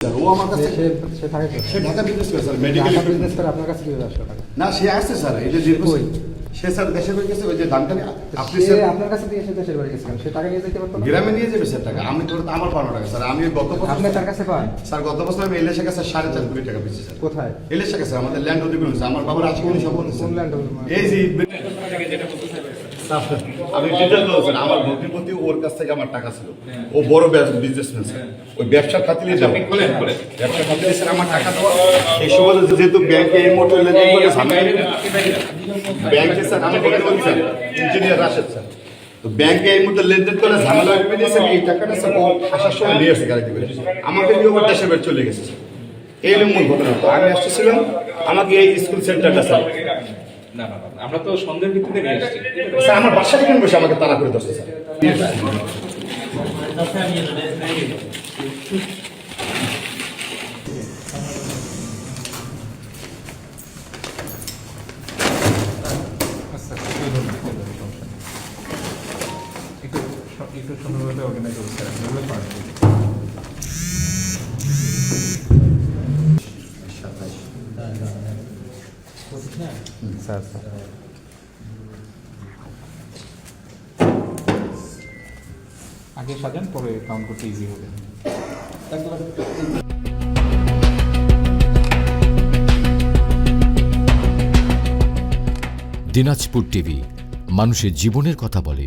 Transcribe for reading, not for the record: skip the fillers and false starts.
ও আমার কাছে সে থাকে তো সে ঢাকা বিজনেস করে স্যার, মেডিকেল বিজনেস করে আপনার কাছে কিভাবে আসলো টাকা? না সে আসছে স্যার, এই যে কই? সে স্যার দেশে হয়ে গেছে, ওই যে ধানকানি আপনি সে স্যার আপনার কাছে দিয়ে এসে দেশের বাড়ি গেছিলেন, সে টাকা নিয়ে যেতে পারতো না? গ্রামে নিয়ে যাবে স্যার টাকা, আমি তো আমার পাওনা টাকা স্যার, আমি গত বছর আপনি তার কাছে পান স্যার গত বছর আমি এলএসের কাছে 4.5 কোটি টাকা পেয়েছি স্যার। কোথায়? এলএসের কাছে আমাদের ল্যান্ড অধিগ্রহণ হয়েছে, আমার বাবার আজকে উনি সম্পন্ন কোন ল্যান্ড? এই যে আমি ডিটেল বলছেন, আমার ভগ্নিপতি ওর কাছ থেকে আমার টাকা ছিল, ও বড় বিজনেসম্যান স্যার, ওই ব্যবসার খাতিরে যাও, ব্যবসার খাতিরে স্যার আমার টাকা দেওয়া এই সময় যেহেতু ব্যাংকে এই মুহূর্তে লেনদেন করে ব্যাংকে স্যার আমার ভগ্নিপতি স্যার ইঞ্জিনিয়ার রাশেদ স্যার, তো ব্যাংকে এই মুহূর্তে লেনদেন করে ঝামেলা হয়ে গেছে, এই টাকাটা স্যার ও আসার সময় নিয়ে আসে গাড়ি দিবে, আমাকে নিয়ে ওর দেশের বের চলে গেছে স্যার। এই হলো মূল ঘটনা। তো আমি আসতেছিলাম, আমাকে এই স্কুল সেন্টারটা স্যার, না না না, আমরা তো সন্ধ্যের ভিত্তিতে নিয়ে আসছি। স্যার আমার বাসা থেকে বসে আমাকে তাড়া করে ধরছে স্যার। একটু সুন্দরভাবে অর্গানাইজ করতে স্যার স্যার আগে সাজান, পরে কাউন্ট করতে ইজি হবে। দিনাজপুর টিভি, মানুষের জীবনের কথা বলে।